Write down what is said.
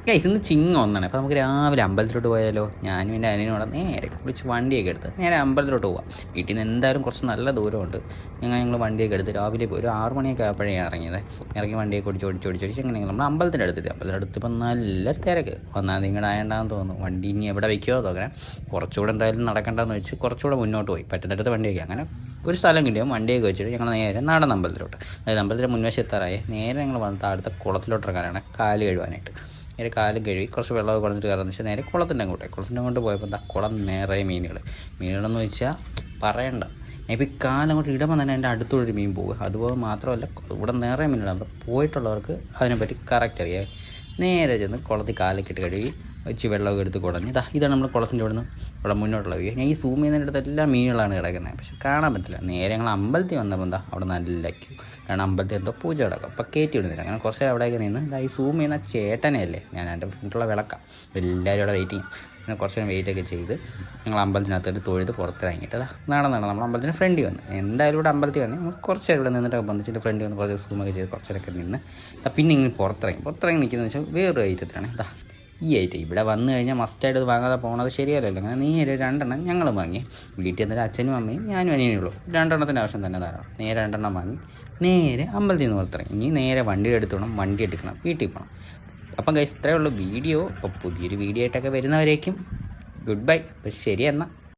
Guys ഇന്ന് ഒന്നാണ്. അപ്പോൾ നമുക്ക് രാവിലെ അമ്പലത്തിലോട്ട് പോയാലോ? ഞാനും എൻ്റെ അനിയനോടെ നേരെ കുളിച്ച് വണ്ടിയൊക്കെ എടുത്ത് നേരെ അമ്പലത്തിലോട്ട് പോവാം. വീട്ടിൽ നിന്ന് എന്തായാലും കുറച്ച് നല്ല ദൂരമുണ്ട്. ഞങ്ങൾ വണ്ടിയൊക്കെ എടുത്ത് രാവിലെ ഒരു 6 മണിയൊക്കെ ആയപ്പോഴേ ഇറങ്ങിയത്. ഇറങ്ങി വണ്ടിയൊക്കെ ഓടിച്ച് എങ്ങനെ നമ്മൾ അമ്പലത്തിൻ്റെ അടുത്തിപ്പോൾ നല്ല തിരക്ക്. ഒന്നാം തീയതി ആയണ്ടാന്ന് തോന്നുന്നു. വണ്ടി ഇനി എവിടെ വയ്ക്കുമോ നോക്കണം. കുറച്ചുകൂടെ എന്തായാലും നടക്കണ്ടെന്ന് വെച്ച് കുറച്ചുകൂടെ മുന്നോട്ട് പോയി. പറ്റുന്നിടത്ത് വണ്ടിയൊക്കെ അങ്ങനെ ഒരു സ്ഥലം കിട്ടിയാൽ വണ്ടിയൊക്കെ വെച്ചിട്ട് ഞങ്ങൾ നേരെ നാടൻ അമ്പലത്തിലോട്ട്, അതായത് അമ്പലത്തിൻ്റെ മുൻവശത്താറായി നേരെ ഞങ്ങൾ വന്നിട്ട് അടുത്ത കുളത്തിലോട്ട് ഇറങ്ങാനാണ്, കാല് കഴുകാനായിട്ട്. നേരെ കാലും കഴുകി കുറച്ച് വെള്ളമൊക്കെ കൊടുത്തിട്ട് കയറുന്ന വെച്ചാൽ നേരെ കുളത്തിൻ്റെ അങ്ങോട്ട് പോയപ്പോൾ എന്താ കുളം നിറയെ മീനുകളെന്ന് വെച്ചാൽ പറയണ്ട. ഇപ്പോൾ ഈ കാലങ്ങോട്ട് ഇടുമ്പോൾ തന്നെ എൻ്റെ അടുത്തൊരു മീൻ പോകുക. അതുപോലെ മാത്രമല്ല ഇവിടെ നിറയെ മീനുകൾ. അവിടെ പോയിട്ടുള്ളവർക്ക് അതിനെപ്പറ്റി കറക്റ്റ് അറിയാം. നേരെ ചെന്ന് കുളത്തിൽ കാലൊക്കെ ഇട്ട് കഴുകി വെച്ച് വെള്ളമൊക്കെ എടുത്ത് കുടഞ്ഞ് ഇതാണ് നമ്മൾ കുളത്തിൻ്റെ ഇവിടെ നിന്ന് ഇവിടെ മുന്നോട്ടുള്ള വ്യൂ. ഞാൻ ഈ സൂം ചെയ്യുന്നതിൻ്റെ അടുത്ത് എല്ലാം മീനുകളാണ് കിടക്കുന്നത്, പക്ഷെ കാണാൻ പറ്റില്ല. നേരെ ഞങ്ങൾ അമ്പലത്തിൽ വന്നപ്പോൾ അവിടെ നല്ല ക്യൂ. കാരണം അമ്പലത്തിൽ എന്തോ പൂജ കിടക്കും. അപ്പോൾ കയറ്റി വിടുന്നില്ല. അങ്ങനെ കുറച്ച് അവിടെയൊക്കെ നിന്ന് ഈ സൂം ചെയ്യുന്ന ചേട്ടനെ അല്ലേ, ഞാൻ എൻ്റെ ഫ്രണ്ടിലുള്ള വിളക്കാം. എല്ലാവരും അവിടെ വെയിറ്റ് ചെയ്യും. അങ്ങനെ കുറച്ച് നേരം വെയിറ്റൊക്കെ ചെയ്ത് ഞങ്ങൾ അമ്പലത്തിനകത്തോട്ട് തൊഴുത് പുറത്തിറങ്ങിയിട്ട് നടന്നാണ് നമ്മൾ അമ്പലത്തിന് ഫ്രണ്ടിൽ വന്ന്. എന്തായാലും ഇവിടെ അമ്പലത്തിൽ വന്ന് നമ്മൾ കുറച്ച് നേരം ഇവിടെ നിന്നിട്ട് ബന്ധിച്ചിട്ട് ഫ്രണ്ടിൽ വന്ന് കുറച്ച് സൂമൊക്കെ ചെയ്ത് കുറച്ചേരൊക്കെ നിന്ന് പിന്നെ ഇങ്ങനെ പുറത്തിറങ്ങി നിൽക്കുന്നത് വെച്ചാൽ വേറൊരു ഐറ്റത്തിലാണ്. ഈ ഐറ്റം ഇവിടെ വന്നു കഴിഞ്ഞാൽ മസ്റ്റായിട്ട് ഇത് വാങ്ങാതെ പോകുന്നത് ശരിയല്ലല്ലോ. അങ്ങനെ നേരെ 2 എണ്ണം ഞങ്ങൾ വാങ്ങി. വീട്ടിൽ എന്നിട്ട് അച്ഛനും അമ്മയും ഞാനും അനിയനുള്ളൂ. 2 എണ്ണത്തിൻ്റെ ആവശ്യം തന്നെ ധാരാളം. നേരെ 2 എണ്ണം വാങ്ങി നേരെ അമ്പലത്തിൽ നിന്ന് പുറത്തിറങ്ങി. ഇനി നേരെ വണ്ടി എടുത്തോണം, വണ്ടി എടുക്കണം, വീട്ടിൽ പോകണം. അപ്പം ഗൈസ് ഇത്രയേ ഉള്ളൂ വീഡിയോ. അപ്പോൾ പുതിയൊരു വീഡിയോ ആയിട്ടൊക്കെ വരുന്നവരേക്കും ഗുഡ് ബൈ. അപ്പോൾ ശരി എന്നാൽ.